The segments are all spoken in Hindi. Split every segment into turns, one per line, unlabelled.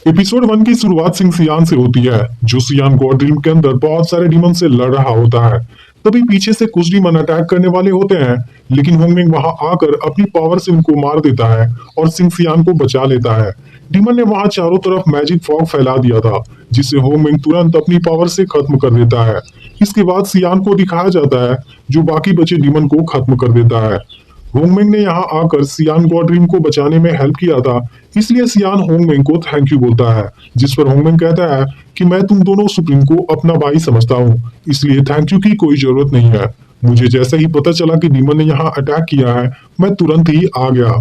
एपिसोड 1 की शुरुआत सिंह सियान से होती है, जो सियान गॉड ड्रीम के अंदर बहुत सारे डीमन से लड़ रहा होता है। तभी पीछे से कुछ डीमन अटैक करने वाले होते हैं, लेकिन होंगमिंग वहां आकर अपनी पावर से उनको मार देता है और सिंह सियान को बचा लेता है। डीमन ने वहां चारों तरफ मैजिक फॉग फैला दिया था, जिसे होंगमिंग तुरंत अपनी पावर से खत्म कर देता है। इसके बाद सियान को दिखाया जाता है, जो बाकी बचे डीमन को खत्म कर देता है। होंगमेंग ने यहाँ आकर सियान गॉडरिम को बचाने में हेल्प किया था, इसलिए सियान होंगमेंग को थैंक यू बोलता है। जिस पर होंगमेंग कहता है कि मैं तुम दोनों सुप्रीम को अपना भाई समझता हूँ, इसलिए थैंक यू की कोई जरूरत नहीं है। मुझे जैसे ही पता चला कि डीमन ने यहाँ अटैक किया है, मैं तुरंत ही आ गया।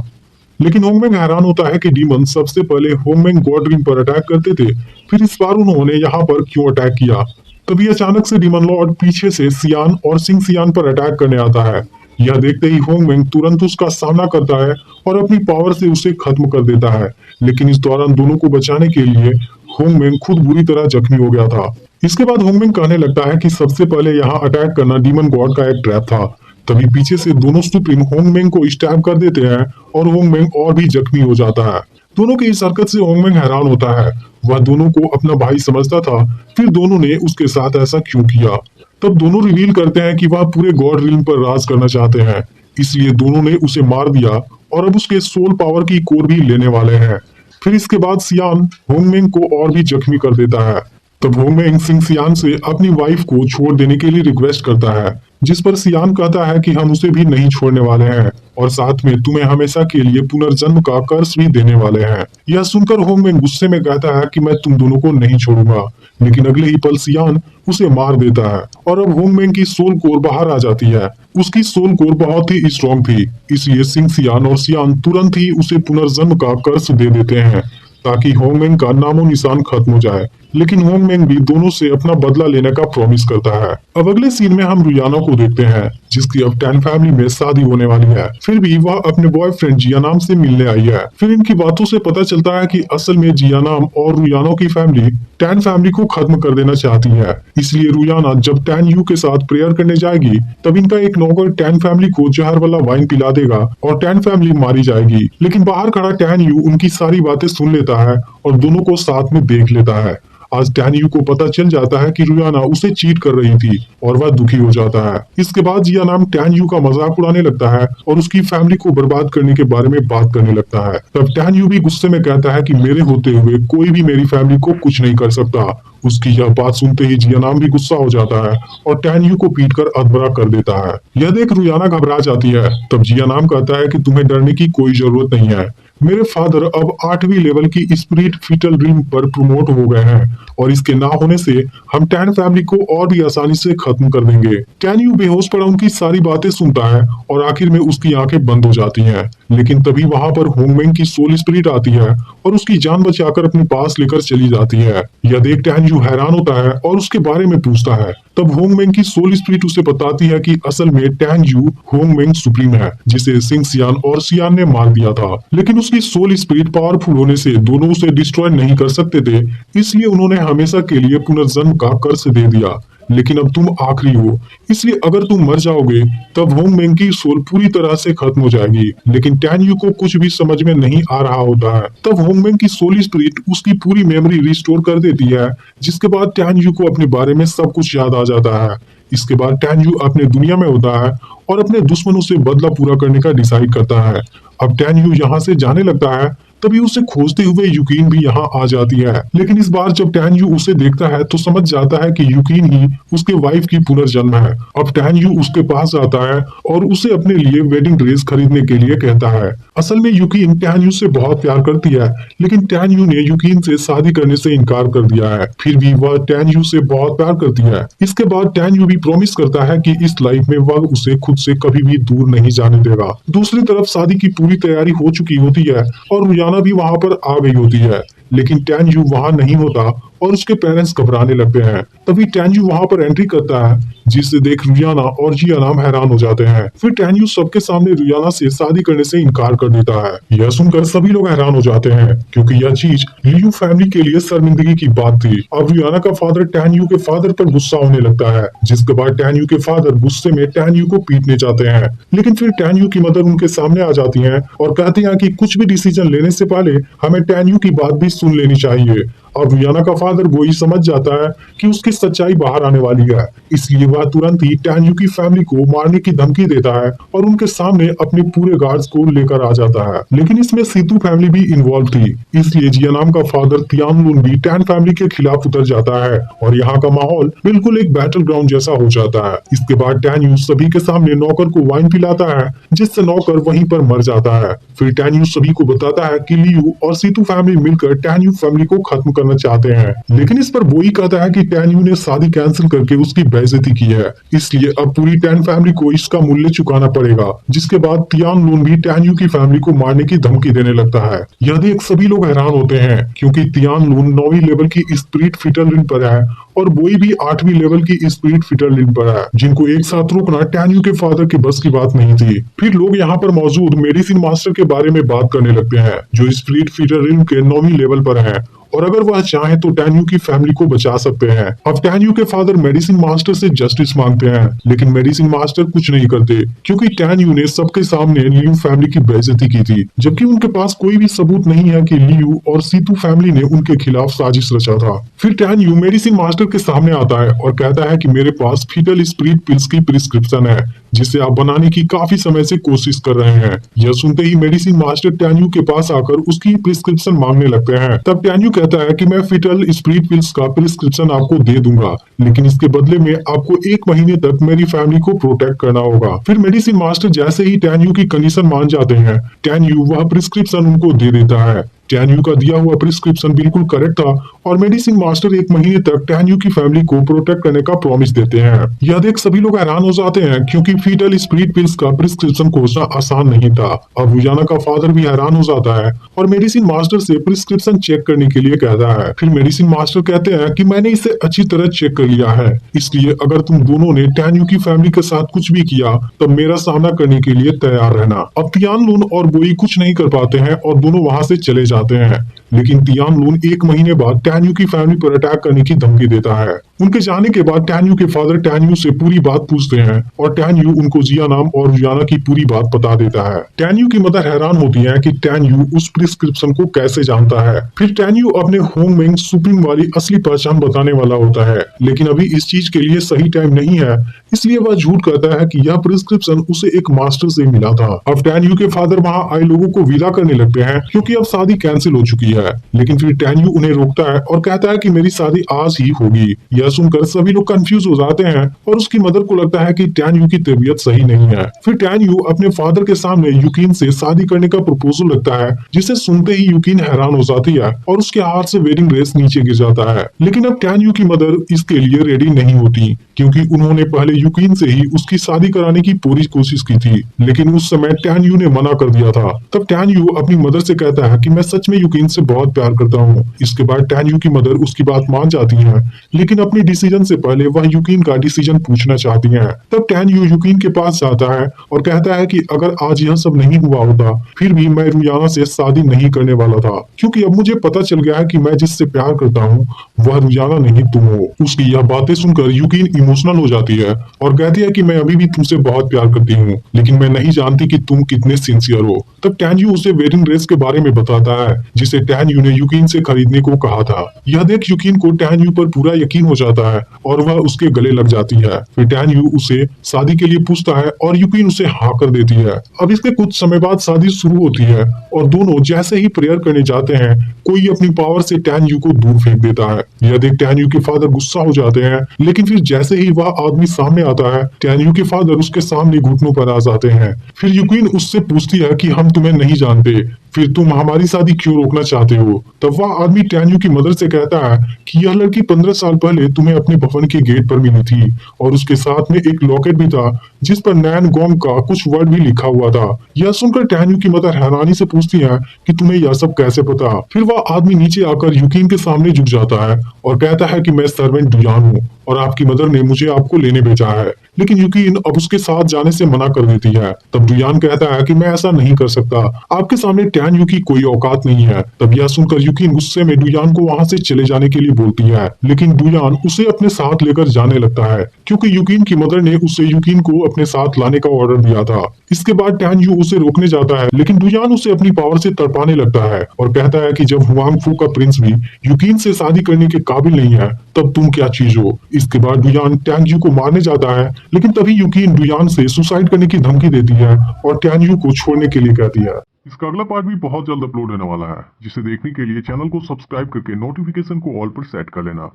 लेकिन होंगमेंग हैरान होता है कि डीमन सबसे पहले होंगमेंग गॉडरिम पर अटैक करते थे, फिर इस बार उन्होंने यहाँ पर क्यों अटैक किया। तभी अचानक से डीमन लॉर्ड पीछे से सियान और सिंह सियान पर अटैक करने आता है। यह देखते ही होंगमेंग तुरंत उसका सामना करता है और अपनी पावर से उसे खत्म कर देता है। लेकिन इस दौरान दोनों को बचाने के लिए होंगमेंग खुद बुरी तरह जख्मी हो गया था। इसके बाद होंगमेंग कहने लगता है कि सबसे पहले यहाँ अटैक करना डीमन गॉड का एक ट्रैप था। तभी पीछे से दोनों सुप्रीम होंगमेंग को स्टैब कर देते हैं और होंगमेंग और भी जख्मी हो जाता है। दोनों की इस हरकत से होंगमेंग हैरान होता है। वह दोनों को अपना भाई समझता था, फिर दोनों ने उसके साथ ऐसा क्यों किया। तब दोनों रिवील करते हैं कि वह पूरे गॉड रिल्म पर राज करना चाहते हैं, इसलिए दोनों ने उसे मार दिया और अब उसके सोल पावर की कोर भी लेने वाले हैं। फिर इसके बाद सियान होंगमेंग को और भी जख्मी कर देता है। तब होंगमेंग सिंह सियान से अपनी वाइफ को छोड़ देने के लिए रिक्वेस्ट करता है, जिस पर सियान कहता है कि हम उसे भी नहीं छोड़ने वाले हैं और साथ में तुम्हें हमेशा के लिए पुनर्जन्म का कर्ज भी देने वाले हैं। यह सुनकर होंगमेंग गुस्से में कहता है कि मैं तुम दोनों को नहीं छोड़ूंगा, लेकिन अगले ही पल सियान उसे मार देता है और अब होंगमेंग की सोल कोर बाहर आ जाती है। उसकी सोल कोर बहुत ही स्ट्रॉन्ग थी, इसलिए सिंह सियान और सियान तुरंत ही उसे पुनर्जन्म का कर्ज दे देते हैं, ताकि होंगमेंग का नामो निशान खत्म हो जाए। लेकिन होंगमेंग भी दोनों से अपना बदला लेने का प्रॉमिस करता है। अब अगले सीन में हम रुयाना को देखते हैं, जिसकी अब टैन फैमिली में शादी होने वाली है। फिर भी वह अपने बॉयफ्रेंड जियानाम से मिलने आई है। फिर इनकी बातों से पता चलता है कि असल में जियानाम और रुयाना की फैमिली टैन फैमिली को खत्म कर देना चाहती है। इसलिए रुयाना जब टैन यू के साथ प्रेयर करने जाएगी, तब इनका एक नौकर टैन फैमिली को जहर वाला वाइन पिला देगा और टैन फैमिली मारी जाएगी। लेकिन बाहर खड़ा टैन यू उनकी सारी बातें सुन लेता है और दोनों को साथ में देख लेता है। आज टैन यू को पता चल जाता है कि रुयाना उसे चीट कर रही थी और वह दुखी हो जाता है। इसके बाद जियानाम टैन यू का मजाक उड़ाने लगता है और उसकी फैमिली को बर्बाद करने के बारे में बात करने लगता है। तब टैन यू भी गुस्से में कहता है कि मेरे होते हुए कोई भी मेरी फैमिली को कुछ नहीं कर सकता। उसकी यह बात सुनते ही जियानाम भी गुस्सा हो जाता है और टैन यू को पीट कर अधमरा कर देता है। यह देख रुयाना घबरा जाती है। तब जियानाम कहता है कि तुम्हें डरने की कोई जरूरत नहीं है। मेरे फादर अब 8वीं लेवल की स्पिरिट फीटल ड्रीम पर प्रमोट हो गए हैं और इसके ना होने से हम टैन फैमिली को और भी आसानी से खत्म कर देंगे। टैन यू बेहोश पड़ा उनकी सारी बातें सुनता है और आखिर में उसकी आंखें बंद हो जाती हैं। लेकिन तभी वहां पर होंगमेंग की सोल स्पिरिट आती है और उसकी जान बचाकर अपने पास लेकर चली जाती है। यह देख टैन यू हैरान होता है और उसके बारे में पूछता है। तब होंगमेंग की सोल स्पिरिट उसे बताती है कि असल में टैन यू होंगमेंग सुप्रीम है, जिसे सिंह सियान और सियान ने मार दिया था। लेकिन उसकी सोल स्पिरिट पावरफुल होने से दोनों उसे डिस्ट्रॉय नहीं कर सकते थे, इसलिए उन्होंने हमेशा के लिए पुनर्जन्म का कर्ज दे दिया। लेकिन अब तुम आखिरी हो, इसलिए अगर तुम मर जाओगे तब होंगमेंग की सोल पूरी तरह से खत्म हो जाएगी। लेकिन टैन यू को कुछ भी समझ में नहीं आ रहा होता है। तब होंगमेंग की सोल स्पिरिट उसकी पूरी मेमोरी रिस्टोर कर देती है, जिसके बाद टैन यू को अपने बारे में सब कुछ याद आ जाता है। इसके बाद टैन यू अपने दुनिया में होता है और अपने दुश्मनों से बदला पूरा करने का डिसाइड करता है। अब टैन यू यहाँ से जाने लगता है, तभी उसे खोजते हुए युकीन भी यहाँ आ जाती है। लेकिन इस बार जब टैन यू उसे देखता है तो समझ जाता है कि युकीन ही उसके वाइफ की पुनर्जन्म है। अब टैन यू उसके पास जाता है और उसे अपने लिए वेडिंग ड्रेस खरीदने के लिए कहता है। असल में युकीन टैन यू से बहुत प्यार करती है, लेकिन टैन यू ने युकीन से शादी करने से इनकार कर दिया है। फिर भी वह टैन यू से बहुत प्यार करती है। इसके बाद टैन यू भी प्रॉमिस करता है कि इस लाइफ में वह उसे खुद से कभी भी दूर नहीं जाने देगा। दूसरी तरफ शादी की पूरी तैयारी हो चुकी होती है और रुयाना भी वहां पर आ गई होती है, लेकिन टैन यू वहां नहीं होता और उसके पेरेंट्स घबराने लगते हैं। तभी टैन्यू वहां पर एंट्री करता है, जिसे देख रुयाना और जिया नाम हैरान हो जाते हैं। फिर टैन्यू सबके सामने रुयाना से शादी करने से इनकार कर देता है। यह सुनकर सभी लोग हैरान हो जाते हैं, क्योंकि यह चीज लियू फैमिली के लिए शर्मिंदगी की बात थी। अब रुयाना का फादर टैन्यू के फादर पर गुस्सा होने लगता है, जिसके बाद टैन्यू के फादर गुस्से में टैन्यू को पीटने जाते हैं। लेकिन फिर टैन्यू की मदर उनके सामने आ जाती है और कहती है कि कुछ भी डिसीजन लेने से पहले हमें टैन्यू की बात भी सुन लेनी चाहिए। और रुयाना का फादर वो ही समझ जाता है कि उसकी सच्चाई बाहर आने वाली है, इसलिए वह तुरंत ही टैन्यू की फैमिली को मारने की धमकी देता है और उनके सामने अपने पूरे गार्ड्स को लेकर आ जाता है। लेकिन इसमें सीतू फैमिली भी इन्वॉल्व थी, इसलिए जिया नाम का फादर तियानलुन भी टैन फैमिली के खिलाफ उतर जाता है और यहाँ का माहौल बिल्कुल एक बैटल ग्राउंड जैसा हो जाता है। इसके बाद टैन्यू सभी के सामने नौकर को वाइन पिलाता है, जिससे नौकर वहीं पर मर जाता है। फिर टैन्यू सभी को बताता है कि लियू और सीतू फैमिली मिलकर टैन्यू फैमिली को खत्म करना चाहते हैं। लेकिन इस पर बोई कहता है कि टैन्यू ने शादी कैंसिल करके उसकी बेइज्जती की है, इसलिए अब पूरी टैन फैमिली को इसका मूल्य चुकाना पड़ेगा। जिसके बाद तियानलुन भी टैन्यू की फैमिली को मारने की धमकी देने लगता है। यह देख सभी लोग हैरान होते हैं, क्योंकि तियानलुन 9वीं लेवल की स्पिरिट फिटरलिन पर है और बोई भी 8वीं लेवल की स्पिरिट फिटरलिन पर है, जिनको एक साथ रोकना टैन्यू के फादर के बस की बात नहीं थी। फिर लोग यहाँ पर मौजूद मेडिसिन मास्टर के बारे में बात करने लगते हैं, जो स्पिरिट फिटरलिन के 9वीं लेवल पर है और अगर वह चाहे तो टैन्यू की फैमिली को बचा सकते हैं। अब टैन्यू के फादर मेडिसिन मास्टर से जस्टिस मांगते हैं, लेकिन मेडिसिन मास्टर कुछ नहीं करते, क्योंकि टैन्यू ने सबके सामने लियू फैमिली की बेइज्जती की थी, जबकि उनके पास कोई भी सबूत नहीं है कि लियू और सीतू फैमिली ने उनके खिलाफ साजिश रचा था। फिर टैन्यू मेडिसिन मास्टर के सामने आता है और कहता है कि मेरे पास फीटल स्पिरिट पिल्स की प्रिस्क्रिप्शन है, जिसे आप बनाने की काफी समय से कोशिश कर रहे हैं। यह सुनते ही मेडिसिन मास्टर टैन्यू के पास आकर उसकी प्रिस्क्रिप्शन मांगने लगते हैं। तब टैन्यू कहता है कि मैं फीटल स्पिरिट पिल्स का प्रिस्क्रिप्शन आपको दे दूंगा, लेकिन इसके बदले में आपको 1 महीने तक मेरी फैमिली को प्रोटेक्ट करना होगा। फिर मेडिसिन मास्टर जैसे ही टैन्यू की कंडीशन मान जाते हैं, टैन्यू वह प्रिस्क्रिप्शन उनको दे देता है। टैन्यू का दिया हुआ प्रिस्क्रिप्शन बिल्कुल करेक्ट था और मेडिसिन मास्टर 1 महीने तक टैन्यू की फैमिली को प्रोटेक्ट करने का प्रॉमिस देते हैं। यह देख सभी लोग हैरान हो जाते हैं, क्योंकि फीटल स्पिरिट पिल्स का प्रिस्क्रिप्शन खोजना आसान नहीं था। अब रुयाना का फादर भी हैरान हो जाता है और मेडिसिन मास्टर से प्रिस्क्रिप्शन चेक करने के लिए कहता है। फिर मेडिसिन मास्टर कहते हैं कि मैंने इसे अच्छी तरह चेक कर लिया है, इसलिए अगर तुम दोनों ने टैन्यू की फैमिली के साथ कुछ भी किया तब मेरा सामना करने के लिए तैयार रहना। अब तियानलुन और बोई कुछ नहीं कर पाते हैं और दोनों वहां से चले जाते हैं, लेकिन तियानलुन 1 महीने बाद टैन्यू की फैमिली पर अटैक करने की धमकी देता है। उनके जाने के बाद टैन्यू के फादर टैन्यू से पूरी बात पूछते हैं और टैन्यू उनको जिया नाम और रुयाना की पूरी बात बता देता है। टैन्यू की मदर हैरान होती है कि टैन्यू उस प्रिस्क्रिप्शन को कैसे जानता है। फिर टैन्यू अपने होंगमेंग सुप्रीम वाली असली पहचान बताने वाला होता है, लेकिन अभी इस चीज के लिए सही टाइम नहीं है, इसलिए वह झूठ कहता है कि यह प्रिस्क्रिप्शन उसे एक मास्टर से मिला था। अब टैन्यू के फादर वहां आए लोगों को विदा करने लगते हैं, क्योंकि अब शादी कैंसिल हो चुकी है। लेकिन फिर टैन्यू उन्हें रोकता है और कहता है कि मेरी शादी आज ही होगी। यह सुनकर सभी लोग कंफ्यूज हो जाते हैं और उसकी मदर को लगता है कि टैन्यू की तबीयत सही नहीं है। फिर टैन्यू अपने फादर के सामने युकिन से शादी करने का प्रपोजल लगता है, जिसे सुनते ही युकिन हैरान हो जाती है और उसके हाथ से वेडिंग ड्रेस नीचे गिर जाता है। लेकिन अब टैन्यू की मदर इसके लिए रेडी नहीं होती, क्योंकि उन्होंने पहले युकिन से ही उसकी शादी कराने की पूरी कोशिश की थी, लेकिन उस समय टैन्यू ने मना कर दिया था। तब टैन्यू अपनी मदर से कहता है कि मैं सच में युकिन से बहुत प्यार करता हूँ। इसके बाद टैन्यू की मदर उसकी बात मान जाती है, लेकिन अपनी डिसीजन से पहले वह युकिन का डिसीजन पूछना चाहती है। तब टैन्यू युकिन के पास जाता है और कहता है कि अगर आज यह सब नहीं हुआ होता, फिर भी मैं रुयाना से शादी नहीं करने वाला था, क्योंकि अब मुझे पता चल गया है कि मैं जिससे प्यार करता हूँ वह रुयाना नहीं तुम हो। उसकी यह बातें सुनकर युकिन इमोशनल हो जाती है और कहती है कि मैं अभी भी तुमसे बहुत प्यार करती हूँ, लेकिन मैं नहीं जानती कि तुम कितने सिंसियर हो। तब टैन्यू उसे वेडिंग ड्रेस के बारे में बताता है, जिसे टैन्यू ने युकिन से खरीदने को कहा था। यह देख युकिन को टैन्यू पर पूरा यकीन हो जाता है और वह उसके गले लग जाती है। फिर टैन्यू उसे शादी के लिए पूछता है और युकिन उसे हाँ कर देती है। अब इसके कुछ समय बाद शादी शुरू होती है और दोनों जैसे ही प्रेयर करने जाते हैं, कोई अपनी पावर से टैन्यू को दूर फेंक देता है। यह देख टैन्यू के फादर गुस्सा हो जाते हैं, लेकिन फिर जैसे ही वह आदमी सामने आता है, टैन्यू के फादर उसके सामने घुटनों पर आ जाते हैं। फिर युकिन उससे पूछती है कि हम तुम्हें नहीं जानते, फिर तुम हमारी शादी क्यों रोकना चाहते हो? तब वह आदमी टैन्यू की मदर से कहता है कि यह लड़की 15 साल पहले तुम्हें अपने भवन के गेट पर मिली थी और उसके साथ में एक लॉकेट भी था जिस पर नैन गोंग का कुछ वर्ड भी लिखा हुआ था। यह सुनकर टैन्यू की मदर हैरानी से पूछती है कि तुम्हें यह सब कैसे पता? फिर वह आदमी नीचे आकर यूकिन के सामने झुक जाता है और कहता है कि मैं सर्वेंट डुयान हूँ और आपकी मदर ने मुझे आपको लेने भेजा है। लेकिन यूकिन अब उसके साथ जाने से मना कर देती है। तब डुयान कहता है कि मैं ऐसा नहीं कर सकता, आपके सामने टैन्यू की कोई औकात नहीं है। तब यह सुनकर यूकिन गुस्से में डुयान को वहां से चले जाने के लिए बोलती है, लेकिन डुयान उसे अपने साथ लेकर जाने लगता है क्योंकि यूकिन की मदर ने उसे यूकिन को अपने साथ लाने का ऑर्डर दिया था। इसके बाद टैन्यू उसे रोकने जाता है, लेकिन डुयान उसे अपनी पावर से तड़पाने लगता है और कहता है कि जब हुआंग फू का प्रिंस भी यूकिन से शादी करने के काबिल नहीं है तब तुम क्या चीज हो। इसके बाद डुयान टैन्यू को मारने जाता है, लेकिन तभी यूकिन डुयान से सुसाइड करने की धमकी देती है और टैन्यू को छोड़ने के लिए कहती है। इसका अगला पार्ट भी बहुत जल्द अपलोड होने वाला है, जिसे देखने के लिए चैनल को सब्सक्राइब करके नोटिफिकेशन को ऑल पर सेट कर लेना।